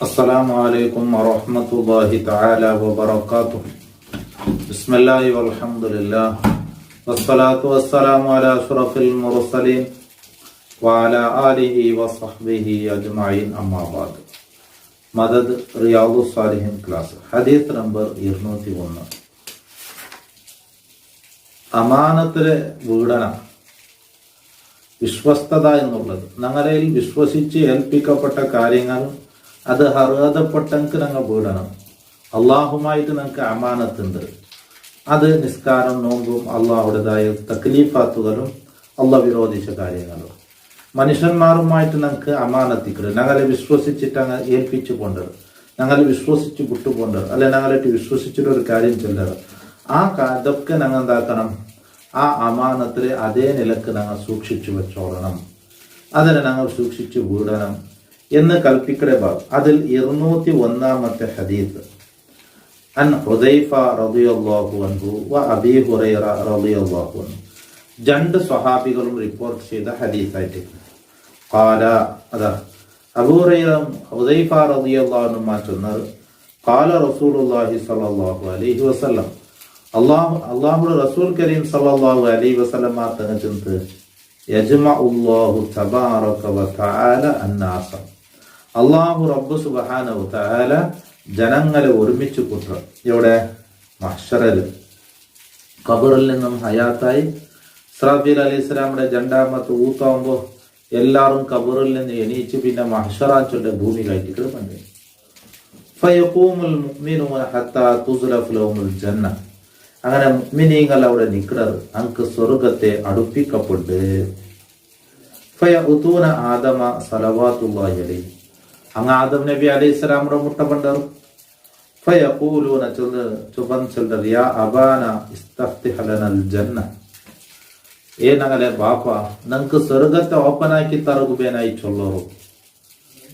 السلام عليكم ورحمة الله تعالى وبركاته. بسم الله والحمد لله والصلاة والسلام على أشرف المرسلين وعلى آله وصحبه أجمعين أما بعد. Madad റിയാദു സാലിഹിൻ class ഹദീസ് number 201. അമാനത്തിലെ വീടന വിശ്വസ്തത എന്നുള്ളത് ഞങ്ങളിൽ വിശ്വസിച്ച് ഏൽപ്പിക്കപ്പെട്ട കാര്യങ്ങൾ അത് അർഹതപ്പെട്ടെങ്കിൽ ഞങ്ങൾ വീടണം. അള്ളാഹുമായിട്ട് ഞങ്ങൾക്ക് അമാനത്തുണ്ട്. അത് നിസ്കാരം, നോമ്പും, അള്ളാഹുടേതായ തക്ലീഫാത്തുകളും അള്ളാഹ് വിരോധിച്ച കാര്യങ്ങളും. മനുഷ്യന്മാരുമായിട്ട് ഞങ്ങൾക്ക് അമാനത്തിക്കരുത്. ഞങ്ങളെ വിശ്വസിച്ചിട്ട് അങ്ങ് ഏൽപ്പിച്ചു പോണ്ടത്, ഞങ്ങളെ വിശ്വസിച്ച് വിട്ടുപോണ്ടത്, അല്ലെ ഞങ്ങളായിട്ട് വിശ്വസിച്ചിട്ട് ഒരു കാര്യം ചെല്ലത്. അതൊക്കെ ഞങ്ങൾ എന്താക്കണം? ആ അമാനത്തിൽ അതേ നിലക്ക് ഞങ്ങൾ സൂക്ഷിച്ചു വെച്ചോളണം. അതിനെ ഞങ്ങൾ സൂക്ഷിച്ചു വീടണം എന്ന് കൽപ്പിക്കടെ ഭാഗം. അതിൽ 201-ാമത്തെ ഹദീസ് അൻ ഹുദൈഫ റളിയല്ലാഹു അൻഹു വ അബീ ഹുറൈറ റളിയല്ലാഹു അൻഹു. രണ്ട് സ്വഹാബികളും റിപ്പോർട്ട് ചെയ്ത ഹദീസായിട്ട് ഖാല, അതാ അബൂ ഹുറൈറ ഹുദൈഫ റളിയല്ലാഹു അൻഹു മാറ്റുന്നത് ഖാല റസൂലുള്ളാഹി സ്വല്ലല്ലാഹു അലൈഹി വസല്ലം. അല്ലാഹുവിന്റെ റസൂൽ കരീം സ്വല്ലല്ലാഹു അലൈഹി വസല്ലം തങ്ങച്ചത് യജ്മഉല്ലാഹു തബാറക വ തആല അന്നാസ. അല്ലാഹു റബ്ബ് സുബ്ഹാനഹു തആല ജനങ്ങളെ ഒരുമിച്ച് കൂട്ടും. ഇവിടെ മഹ്ശറിൽ ഖബറിൽ നിന്നും ഹയാത്തായി ഇസ്രാഫീൽ അലൈഹിസ്സലാമിന്റെ രണ്ടാമത്തെ ഊത്താവുമ്പോൾ എല്ലാവരും ഖബറിൽ നിന്ന് എണീച്ച് പിന്നെ മഹ്ശറാച്ചുള്ള ഭൂമിയിലായിട്ട് കിടപ്പുണ്ട്. ഫയഖൂമുൽ മുഅ്മിനൂന ഹത്താ തുസ്റഫ് ലഹുൽ ജന്ന. അങ്ങനെ മുഅ്മിനീങ്ങൾ അവിടെ നിൽക്കുന്നത് അങ്ക് സ്വർഗത്തെ അടുപ്പിക്കപ്പെട്ട് ഫയഉതൂന ആദമ സലവാത്തുല്ലാഹി അലൈഹി. അങ്ങ് ആദം നബി അലൈഹിസ്സലാമിന്റെ മുട്ടപ്പണ്ടർ ഫയഖൂലൂന ചൊല്ലർ യാ അബാന ഇസ്തഫ്തിഹ് ലനൽ ജന്ന. ഏ ഞങ്ങളെ ബാപ്പ, ഞങ്ങൾക്ക് സ്വർഗത്തെ ഓപ്പനാക്കി തറകുബേനായി ചൊല്ലോറു,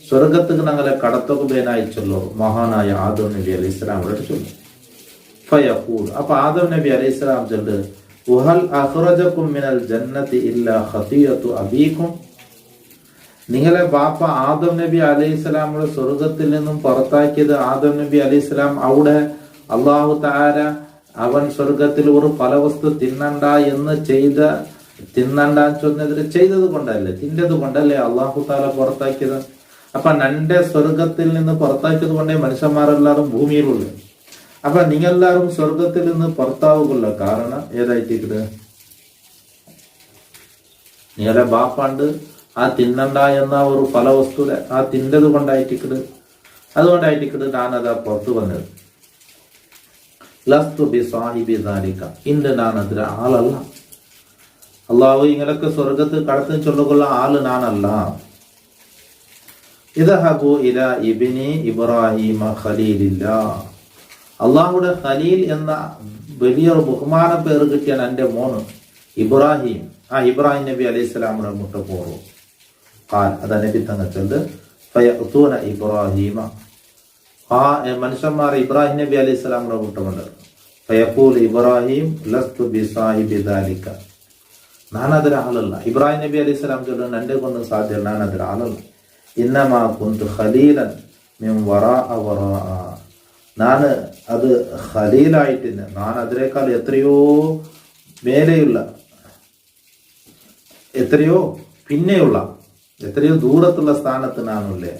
സ്വർഗത്തേക്ക് ഞങ്ങളെ കടത്തകുബേനായി ചൊല്ലോറു. മഹാനായ ആദം നബി അലൈഹിസ്സലാമിനോട് ചൊല്ലും. ഫയഖൂൽ, അപ്പൊ ആദം നബി അലൈഹിസ്സലാം ചൊല്ല് വഹൽ അഖ്റജകും മിനൽ ജന്നതി ഇല്ലാ ഖതിയതു അബീകും. നിങ്ങളെ ബാപ്പ ആദം നബി അലൈഹിസ്സലാമിന്റെ സ്വർഗത്തിൽ നിന്നും പുറത്താക്കിയത് ആദം നബി അലൈഹിസ്സലാം അവിടെ അല്ലാഹു തആല അവൻ സ്വർഗത്തിൽ ഒരു ഫലവസ്തു തിന്നണ്ട എന്ന് തിന്നണ്ടാന്ന് ചൊന്നതിന് ചെയ്തത് കൊണ്ടല്ലേ, തിന്നത് കൊണ്ടല്ലേ അല്ലാഹു തആല പുറത്താക്കിയത്. അപ്പൊ നന്റെ സ്വർഗത്തിൽ നിന്ന് പുറത്താക്കിയത് കൊണ്ടേ മനുഷ്യന്മാരെല്ലാരും ഭൂമിയിലുള്ളു. അപ്പൊ നിങ്ങളെല്ലാരും സ്വർഗത്തിൽ നിന്ന് പുറത്താവുകയുള്ള കാരണം ഏതായിട്ടിക്കട്? നിങ്ങളെ ബാപ്പാണ്ട് ആ തിന്നണ്ട എന്ന ഒരു ഫലവസ്തുടെ ആ തിന്നത് കൊണ്ടായിട്ടിക്കട്. അതുകൊണ്ടായിട്ടിക്കട് ഞാനതാ പുറത്തു വന്നത്. ലസ്തു ബി സാഹിബി ദാലിക, ഇന്ന് ഞാനതിര ആളല്ല. അള്ളാഹു ഇങ്ങനൊക്കെ സ്വർഗത്ത് കടത്തി ചൊല്ലുകൊള്ള ആള് ഞാനല്ല. ഇദ്ഹബു ഇലാ ഇബ്നി ഇബ്രാഹിമ ഖലീലില്ലാ. അള്ളാഹുടെ ഖലീൽ എന്ന വലിയൊരു ബഹുമാന പേര് കിട്ടിയ എന്റെ മോന് ഇബ്രാഹിം, ആ ഇബ്രാഹിം നബി അലൈഹിസ്സലാമിനെ മുട്ട പോറും. അതാ നബി തങ്ങൾ ചൊല്ല് ഫയഅതൂന ഇബ്രാഹിമ. ആ മനുഷ്യന്മാർ ഇബ്രാഹിം നബി അലൈഹിസ്സലാമിനെ മുട്ടമുണ്ട്. ഫയഖൂൽ ഇബ്രാഹിം ലസ്തു ബി സാഹിബി ദാലിക, ഞാനതിര ആളല്ല. ഇബ്രാഹിം നബി അലൈഹിസ്സലാം ചൊല്ലുന്ന എന്റെ കൊണ്ട് സാധ്യമല്ല, ഞാനതിര ആളല്ല. ഇന്നമാ കുന്തു ഖലീലൻ മിൻ വറാഅ വറാഅ. ഞാന് അത് ഖലീലായിട്ട് ഞാൻ അതിനേക്കാൾ എത്രയോ മേലെയുള്ള, എത്രയോ പിന്നെയുള്ള, എത്രയോ ദൂരത്തുള്ള സ്ഥാനത്ത് ഞാനുള്ളേ.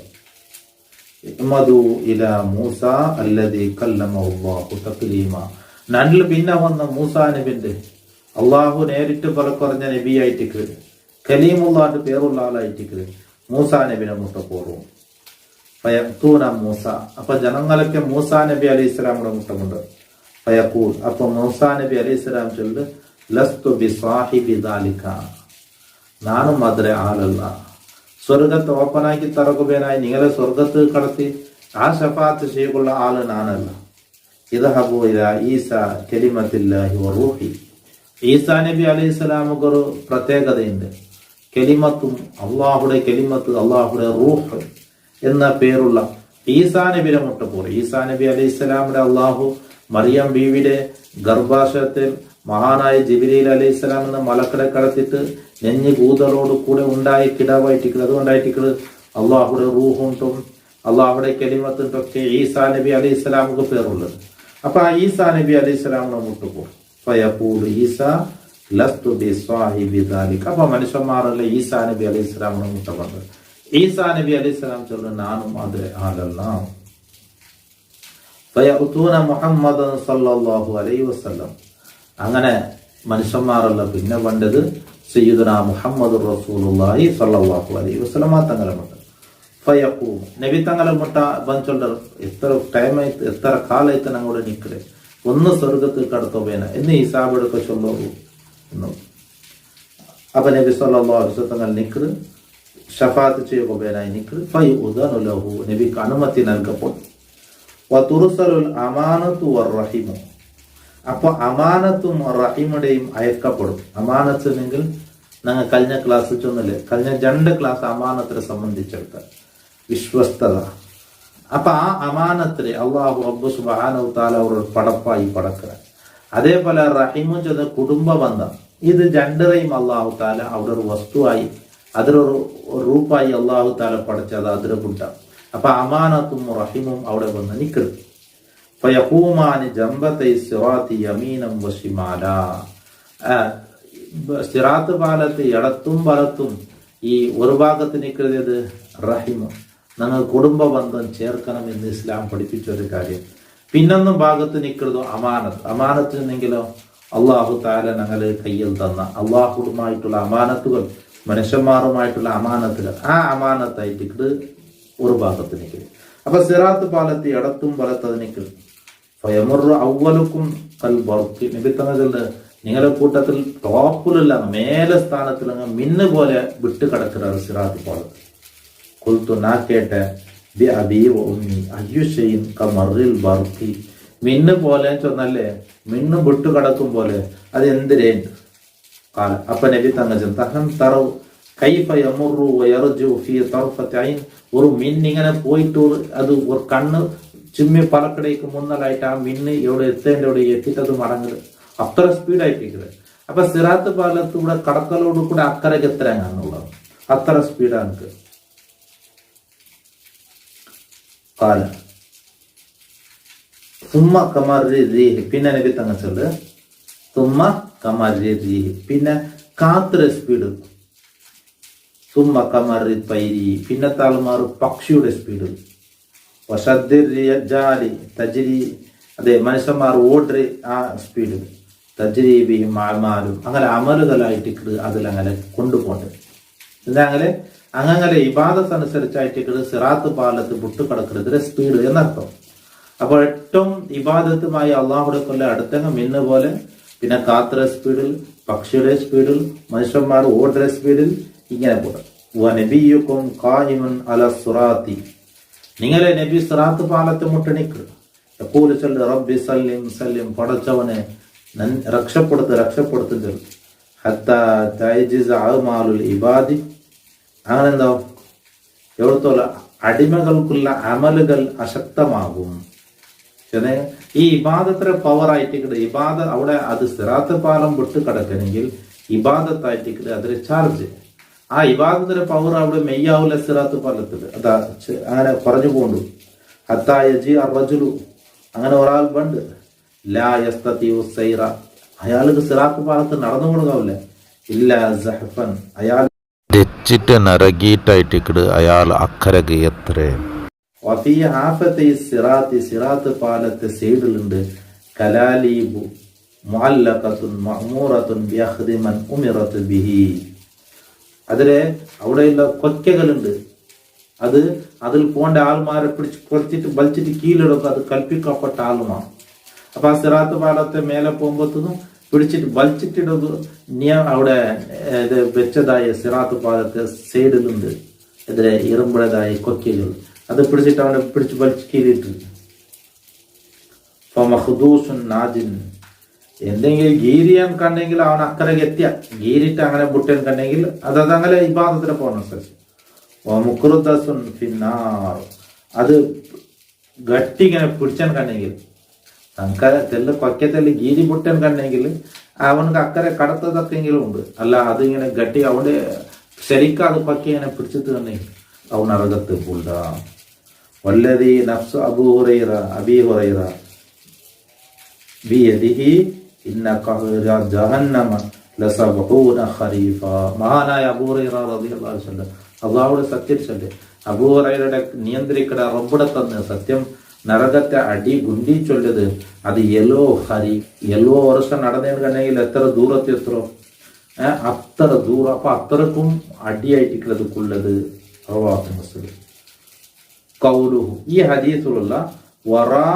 ഇഹ്മദു ഇലാ മൂസ അല്ലദീ കല്ലമഹു തക്ലീമ. നന്നിൽ പിന്നെ വന്ന മൂസാ നബിന്റെ അള്ളാഹു നേരിട്ട് പറഞ്ഞ നബിയായിട്ട് കലീമുള്ളാന്റെ പേരുള്ള ആളായിട്ട് മൂസാ നബിനെ മുട്ട പോറും. ഫയഖൂന മൂസ, അപ്പൊ ജനങ്ങളൊക്കെ മൂസാ നബി അലൈഹിസ്സലാമിന്റെ മുട്ടമുണ്ട്. ഫയഖൂൽ, അപ്പൊ മൂസാ നബി അലൈഹിസ്സലാം ചൊല്ല് ലസ്തു ബി സാഹിബി ദാലിക, നാനും അതിരെ ആളല്ല. സ്വർഗത്ത് ഓപ്പനാക്കി തറകുബേനായി നിങ്ങളെ സ്വർഗത്ത് കടത്തി ആ ശഫാത്ത് ചെയ്യുള്ള ആള് ഞാനല്ല. ഇദ്ഹബു ഇലാ ഈസ കലിമത്തില്ലാഹി വ റൂഹി. ഈസാ നബി അലൈഹിസ്സലാമുക്ക് ഒരു പ്രത്യേകതയുണ്ട്. കലിമത്തും അള്ളാഹുടെ കലിമത്ത്, അള്ളാഹുടെ റൂഹ് എന്ന പേരുള്ള ഈസാ നബിയുടെ മുട്ടപ്പോറ്. ഈസാ നബി അലൈഹിസ്സലാമിന്റെ അള്ളാഹു മറിയം ബീവിയുടെ ഗർഭാശയത്തിൽ മഹാനായ ജിബ്രീൽ അലൈഹിസ്സലാം എന്ന മലക്കടെ കടത്തിട്ട് നെഞ്ഞ് കൂതലോട് കൂടെ ഉണ്ടായി കിടാവായിട്ടിക്കുന്നത്. അതുകൊണ്ടായിട്ടിക്കുന്നത് അള്ളാഹുടെ റൂഹുണ്ടും അള്ളാഹ് അവിടെ കലിമത്തിൻ്റെയൊക്കെ ഈസാ നബി അലൈഹി സ്വലാമുക്ക് പേരുള്ളത്. അപ്പൊ ആ ഈസാ നബി അലൈഹി സ്വലാമിനെ മുട്ടുപോകും. ഫയഖൂലു ഈസാ ലസ്തു ബിസ്വാഹിബി ദാലിക. അപ്പൊ മനുഷ്യന്മാരല്ല ഈസാ നബി അലൈഹി സ്വലാമിനെ മുട്ട ഈസാ നബി അലൈഹി സ്വലാം ചൊല്ലു നാനും അത് ആളല്ല. ഫയഖൂന മുഹമ്മദൻ സല്ലല്ലാഹു അലൈഹി വസല്ലം. അങ്ങനെ മനുഷ്യന്മാരല്ല പിന്നെ വേണ്ടത് സയ്യിദുനാ മുഹമ്മദ് റസൂലുള്ളാഹി സല്ലല്ലാഹു അലൈഹി വസല്ലം തങ്ങളെ മുട്ട. ഫയഖൂം നബി തങ്ങളെ മുട്ട ಬಂಚೊಳ್ಳ എത്ര ടൈം ആയിട്ട് എത്ര കാലായിട്ട് ഞങ്ങളോട് നിൽക്കല് ഒന്ന് സ്വർഗത്തിൽ കടത്തുവേന എന്ന് ഹിസാബെടുക്ക ചൊല്ലോളൂ എന്നു. അപ്പൊ നബി സല്ലല്ലാഹു അലൈഹി വസല്ലം തങ്ങൾ നിൽക്കല് ഷഫാത്ത് ചെയ്യുകയായി നിൽക്കല്. ഫയുദനു ലഹു നബിക്ക് അനുമതി നൽകപ്പെടും. വതുർസലുൽ അമാനത്തു വറഹിമു. അപ്പൊ അമാനത്തും റഹിമുടെയും അയക്കപ്പെടും. അമാനത്ത് എന്നെങ്കിൽ ഞങ്ങൾ കഴിഞ്ഞ ക്ലാസ് ചൊന്നല്ലേ, കഴിഞ്ഞ 2 ക്ലാസ് അമാനത്തിനെ സംബന്ധിച്ചെടുത്ത വിശ്വസ്തത. അപ്പൊ ആ അമാനത്തില് അള്ളാഹു റബ്ബ് സുബ്ഹാനഹു തആല അവരുടെ പടപ്പായി പടക്കുക. അതേപോലെ റഹിമു ചെന്ന കുടുംബ ബന്ധം, ഇത് 2രെയും അള്ളാഹു താല അവിടെ ഒരു വസ്തുവായി അതിലൊരു റൂപ്പായി അള്ളാഹു താല പടച്ചത് അതിന് കൂട്ടാം. അപ്പൊ അമാനത്തും റഹിമും അവിടെ വന്ന് നിൽക്കണം. ഫയഖൂമാനി ജംബതൈ സിറാത്തി യമീനം വശിമാല. സിറാത്ത് പാലത്ത് ഇടത്തും വലത്തും ഈ ഒരു ഭാഗത്ത് നിൽക്കുന്നത് റഹിമ്, ഞങ്ങൾ കുടുംബ ബന്ധം ചേർക്കണം എന്ന് ഇസ്ലാം പഠിപ്പിച്ച ഒരു കാര്യം. പിന്നൊന്നും ഭാഗത്ത് നിൽക്കുന്നത് അമാനത്ത്. അമാനത്ത് എന്നെങ്കിലോ അള്ളാഹു താല ഞങ്ങള് കയ്യിൽ തന്ന അള്ളാഹുമായിട്ടുള്ള അമാനത്തുകൾ, മനുഷ്യന്മാരുമായിട്ടുള്ള അമാനത്തുകൾ, ആ അമാനത്തായിട്ട് ഒരു ഭാഗത്ത് നിൽക്കുന്നത്. അപ്പൊ സിറാത്ത് പാലത്ത് ഇടത്തും വലത്തത് നിൽക്കും. ഫയമുറു അവലുക്കും കൽ ബർക്കി. നിബിത്തങ്ങളിൽ നിങ്ങളുടെ കൂട്ടത്തിൽ ടോപ്പിലുള്ള മേലെ സ്ഥാനത്തിൽ മിന്ന് പോലെ വിട്ട് കിടക്കുന്നത് സിറാത്ത് പാലത്ത്. കുൽത്തു നാ കേട്ടെ ബി അബീ വ ഉമ്മി അയ്യുഷൈൻ കമറിൽ ബർക്കി. മിന്ന് പോലെ ചൊന്നല്ലേ, മിന്ന് വിട്ടു കിടക്കും പോലെ അത് എന്തിരേ കാല. അപ്പൊ നബി തങ്ങൾ തഹം തറവ് കൈഫ യമുറു വയർജു ഫീ തർഫത്തി ഐൻ. ഒരു മിന്നിങ്ങനെ പോയിട്ട് അത് ഒരു കണ്ണ് ചിമ്മി പലക്കടയ്ക്ക് മുന്നലായിട്ട് ആ മിന്ന് എവിടെ എത്തേണ്ട എവിടെ എത്തിയിട്ട് അത് മടങ്ങുന്നത് അത്ര സ്പീഡായിട്ടിരിക്കുന്നത്. അപ്പൊ സിറാത്ത് പാലത്ത് കൂടെ കടക്കലോട് കൂടെ അക്കരക്ക് എത്രയാണെന്നുള്ളത് അത്ര സ്പീഡാണ് കാല. തുമ്മ കമറി റീഹ്. പിന്നെ നബി തങ്ങൾ ചൊല്ല് തുമ്മ കമറി റീഹ്. പിന്നെ കാത്ര സ്പീഡ്. തുമ്മ കമറി തൈരി. പിന്നെ താൽമാർ പക്ഷിയുടെ സ്പീഡ്. വശദ്ദിർജാലി തജ്രി. അതെ, മനുഷ്യന്മാർ ഓടുക ആ സ്പീഡ്. തജ്രീബിയും അമാലും. അങ്ങനെ അമലുകളായിട്ട് അതിലങ്ങനെ കൊണ്ടുപോകേണ്ടത്. അങ്ങനെ ഇബാദത്ത് അനുസരിച്ചായിട്ട് സിറാത്ത് പാലത്ത് വിട്ടുകിടക്കുന്നത് സ്പീഡ് എന്നർത്ഥം. അപ്പോൾ ഏറ്റവും ഇബാദത്തുമായി അള്ളാഹുടെ കൊല്ല അടുത്തങ്ങ് മിന്ന് പോലെ, പിന്നെ കാത്ര സ്പീഡിൽ, പക്ഷിയുടെ സ്പീഡിൽ, മനുഷ്യന്മാർ ഓടുന്ന സ്പീഡിൽ ഇങ്ങനെ പോകാം. വനബിയുക്കും ഖായിമുൻ അല സിറാത്തി. നിങ്ങളെ നബി സിറാത്ത് പാലത്ത് മുട്ടണിക്കുക. എപ്പോൾ ചൊല്ലു റബ്ബി സല്ലിം സല്ലിം. പടച്ചവനെ രക്ഷപ്പെടുത്തും ചൊല്ലു. ഹത്താ തൈജിസ അഅ്മാലുൽ ഇബാദി. അങ്ങനെ എന്താവും എവിടത്തോല അടിമകൾക്കുള്ള അമലുകൾ അശക്തമാകും. ഈ ഇബാദത്തിലെ പവറായിട്ട് ഇബാദ അവിടെ അത് സിറാത്ത് പാലം വിട്ട് കിടക്കണമെങ്കിൽ ഇബാദത്തായിട്ട് അതിന് ചാർജ്. ആ ഇബാദത്തിലെ പവർ അവിടെ മെയ്യാവില്ല സിറാത്ത് പാലത്തിൽ. അതാ അങ്ങനെ പറഞ്ഞു പോണ്ടു. ഹത്തായജി അറജുലു. അങ്ങനെ ഒരാൾ പണ്ട് ലാ യസ്തതിഉ സൈറ. അയാൾക്ക് സിറാത്ത് പാലത്ത് നടന്നു കൊടുക്കാവില്ല. ഇല്ല സഹഫൻ. അയാൾ തെച്ചിട്ട് നരകീട്ടായിട്ട് അയാൾ അക്കരക്ക് എത്രേ. വഫീ ആഫത്തി സിറാത്തി. സിറാത്ത് പാലത്തെ സൈഡിലുണ്ട് കലാലീബു മുഅല്ലഖത്തുൻ മഅ്മൂറത്തുൻ ബിഅഖ്ദി മൻ ഉമിറത് ബിഹി. അതിലെ അവിടെയുള്ള കൊക്കകളുണ്ട്. അത് അതിൽ പോണ്ട ആൾമാരെ പിടിച്ചിട്ട് വലിച്ചിട്ട് കീഴടക്കും. അത് കൽപ്പിക്കപ്പെട്ട ആളുമാണ്. അപ്പൊ ആ സിറാത്ത് പാലത്തെ മേലെ പോകുമ്പോഴത്തേക്കും പിടിച്ചിട്ട് വലിച്ചിട്ടിടത് അവിടെ വെച്ചതായ സിറാത്ത് പാലത്തെ സൈഡിലുണ്ട് എതിരെ ഇറുമ്പുടേതായ കൊക്കകൾ. അത് പിടിച്ചിട്ട് അവനെ പിടിച്ച് വലിച്ച് കീഴിട്ട് നാജിൻ. എന്തെങ്കിലും ഗീരിയാൻ കണ്ടെങ്കിൽ അവൻ അക്കരക്ക് എത്തിയ ഗീരിട്ട് അങ്ങനെ ബുട്ടൻ കണ്ടെങ്കിൽ അതങ്ങനെ ഇബാദത്തിന് പോകണം. മുക്രുദസുൻ ഫിന്നാർ. അത് ഗട്ടി ഇങ്ങനെ പിടിച്ചാൻ കണ്ടെങ്കിൽ അക്കരെ തെല്ല് കൊക്കത്തെല്ല് ഗീരി ബുട്ടൻ കണ്ടെങ്കിൽ അവനക്ക് അക്കരെ കടത്തതൊക്കെങ്കിലും ഉണ്ട്. അല്ല അതിങ്ങനെ ഗട്ടി അവിടെ ശരിക്കും അത് കൊക്ക ഇങ്ങനെ പിടിച്ചിട്ട് കണ്ടെങ്കിൽ അവൻ അറകത്ത് പുള്ള. വല്ലദീ നഫ്സു അബീ ഹുറൈറ ബിയദിഹി ഇന്ന ഖഹ്റ ജഹന്നമ ലസബഊന ഖരീഫ. മഹാനായ അബൂ ഹുറൈറ റളിയല്ലാഹു അൻഹു അള്ളാഹുടെ സത്യം ചൊല്ലി, അബൂ ഹുറൈറയുടെ നിയന്ത്രിക്കട റബ്ബുടെ തന്ന് സത്യം നരകത്തെ അടി ഗുണ്ടി ചൊല്ലത് അത് എല്ലോ വർഷം നടന്നേണെങ്കിൽ എത്ര ദൂരത്തെത്രോ അത്ര ദൂരം. അപ്പൊ അത്രക്കും അടിയായിട്ടിട്ടുള്ളത് മുസ്ലിം കൗലുഹു. ഈ ഹദീസിലുള്ള വറാ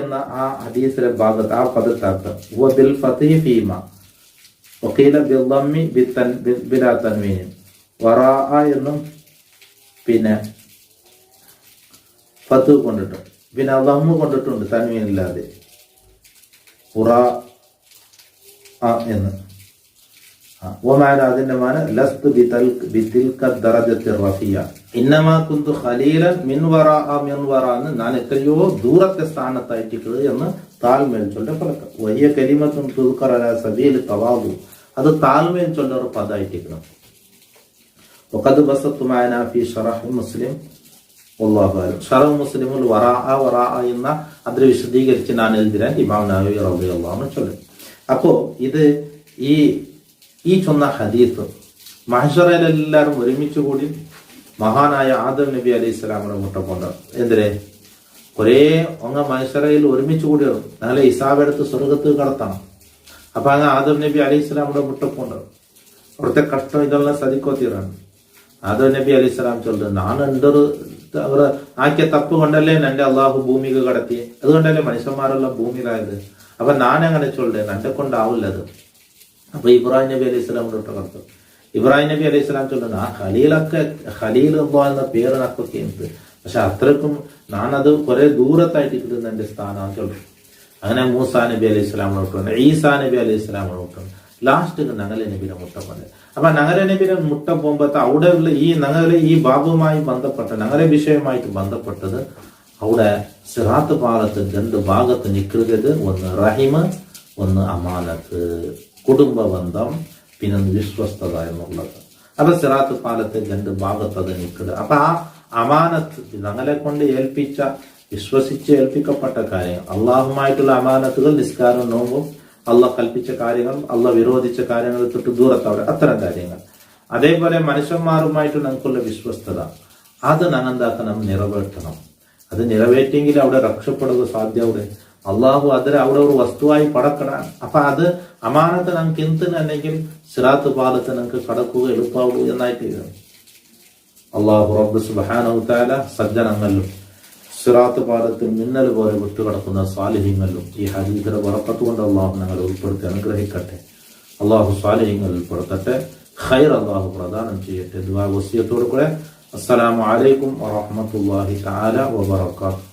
എന്ന ആ ഹദീസിലെ ഭാഗത്ത് ആ പദത്താർത്ഥം ബിൽ ഫതഹി ഫീമ വഖീല ബിൽ ദമ്മി ബിലാ തൻവീൻ. വറാ എന്നും പിന്നെ ഫത്ത് കൊണ്ടിട്ട് പിന്നെ ദമ്മ് കൊണ്ടിട്ടുണ്ട് തൻവീനില്ലാതെ ഖുറാ എന്ന്. ومعنى അതിന്റെ മാന ലസ്തു ബിതിൽക ദറജത്തി റഫിയ ഇന്നമാ കുന്തു ഖലീലൻ മിൻ വറാ എന്ന് ഞാൻ എത്രയോ ദൂരത്തെ സ്ഥാനത്തായിട്ടിട്ടുള്ളത് എന്ന് താഴ്മയിൽ ചൊല്ല പറക്ക. വലിയ കലിമത്തും തുദ്കറ അലാ സബീൽ തവാദു, അത് താഴ്മയിൽ ചൊല്ല ഒരു പദമായിട്ടിരിക്കണം. വഖദ് ബസത്തു മഅനാ ഫീ ശറഹ് മുസ്ലിം വല്ലാഹു അലം. ശറഹ് മുസ്ലിമിൽ വറാ എന്ന അതിൽ വിശദീകരിച്ച് ഞാൻ എഴുതിരാൻ ഇമാം നവവി റളിയല്ലാഹു അൻഹു ചൊല്ലും. അപ്പോ ഇത് ഈ ചൊന്ന ഹദീസ് മഹ്ശറയിലെല്ലാവരും ഒരുമിച്ച് കൂടി മഹാനായ ആദം നബി അലൈഹി സ്വലാമിനെ മുട്ടക്കൊണ്ട എന്തിരെ ഒരേ മഹ്ശറയിൽ ഒരുമിച്ച് കൂടി ഞങ്ങളെ ഹിസാബെടുത്ത് സ്വർഗത്ത് കടത്തണം. അപ്പൊ അങ്ങ് ആദം നബി അലൈഹി സ്വലാമിനെ മുട്ടക്കൊണ്ട അവിടുത്തെ കഷ്ടം ഇതെല്ലാം സതിക്കോത്തീറാണ്. ആദം നബി അലൈഹി സ്വലാം ചൊല്ലുന്നത് ഞാൻ അവർ ആക്കിയ തപ്പ് കൊണ്ടല്ലേ എന്റെ അള്ളാഹു ഭൂമിക്ക് കടത്തി, അതുകൊണ്ടല്ലേ മനുഷ്യന്മാരെല്ലാം ഭൂമിയിലായത്. അപ്പൊ ഞാൻ അങ്ങനെ ചൊല്ലേ എന്നെ കൊണ്ടാവില്ലത്. അപ്പൊ ഇബ്രാഹിം നബി അലൈഹി സ്വലാമിനോട്ട് കടത്തും. ഇബ്രാഹിം നബി അലൈഹി സ്വലാം ചൊല്ലുന്ന ആ ഖലീൽ എന്ന പേര് നക്കൊക്കെ ഉണ്ട്, പക്ഷെ അത്രക്കും ഞാനത് കുറെ ദൂരത്തായിട്ട് കിട്ടുന്ന എന്റെ സ്ഥാനം ചൊല്ലും. അങ്ങനെ മൂസാ നബി അലൈഹി സ്വലാമിനോട്ടുണ്ട്, ഈസാ നബി അലൈഹി സ്വലാമിനോട്ടുണ്ട്, ലാസ്റ്റ് നഗല നബിനെ മുട്ടപ്പണ്ട്. അപ്പൊ നഗര നബിനെ മുട്ട പോകുമ്പോ അവിടെയുള്ള ഈ ബാബുമായി ബന്ധപ്പെട്ട നഗര വിഷയമായിട്ട് ബന്ധപ്പെട്ടത് അവിടെ സിറാത്ത് പാലത്ത് രണ്ട് ഭാഗത്ത് നിൽക്കുന്നത് ഒന്ന് റഹിമ്, ഒന്ന് അമാനത്ത്, കുടുംബ ബന്ധം, പിന്നെ വിശ്വസ്തത എന്നുള്ളത്. അപ്പൊ സിറാത്ത് പാലത്ത് രണ്ട് ഭാഗത്ത് അത് നിൽക്കുന്നത്. അപ്പൊ ആ അമാനത്ത് ഞങ്ങളെ കൊണ്ട് വിശ്വസിച്ച് ഏൽപ്പിക്കപ്പെട്ട കാര്യങ്ങൾ, അള്ളാഹുമായിട്ടുള്ള അമാനത്തുകൾ, നിസ്കാരം, നോമ്പും, അള്ളാഹ് കൽപ്പിച്ച കാര്യങ്ങൾ, അള്ളാഹ് വിരോധിച്ച കാര്യങ്ങൾ തൊട്ട് ദൂരത്തവിടെ അത്തരം കാര്യങ്ങൾ. അതേപോലെ മനുഷ്യന്മാരുമായിട്ട് നമുക്കുള്ള വിശ്വസ്തത അത് ഞങ്ങെന്താക്കണം, നിറവേറ്റണം. അത് നിറവേറ്റെങ്കിൽ അവിടെ രക്ഷപ്പെടുക സാധ്യത. അള്ളാഹു അതിൽ അവിടെ ഒരു വസ്തുവായി പടക്കണം. അപ്പൊ അത് അമാനത്ത് നമുക്ക് എന്തിനെങ്കിൽ സിറാത്ത് പാലത്ത് നമുക്ക് കടക്കുക എളുപ്പമാവൂ എന്നായിട്ട് അള്ളാഹു റബ്ബ് സുബ്ഹാനഹു തആല സജ്ജനങ്ങളിലും സിറാത്ത് പാലത്തിൽ മിന്നൽ പോലെ വിട്ടുകിടക്കുന്ന സാലിഹ്യങ്ങളിലും ഈ ഹദീസിന്റെ ബറക്കത്ത് കൊണ്ട് അള്ളാഹു ഞങ്ങളെ ഉൾപ്പെടുത്തി അനുഗ്രഹിക്കട്ടെ. അള്ളാഹു സാലിഹ്യങ്ങളിൽ ഉൾപ്പെടുത്തട്ടെ. ഖൈർ അള്ളാഹു പ്രദാനം ചെയ്യട്ടെ. ദുആ വസിയത്തോടു കൂടെ അസ്സലാമു അലൈക്കും വറഹ്മത്തുള്ളാഹി തആല വബറകാതുഹു.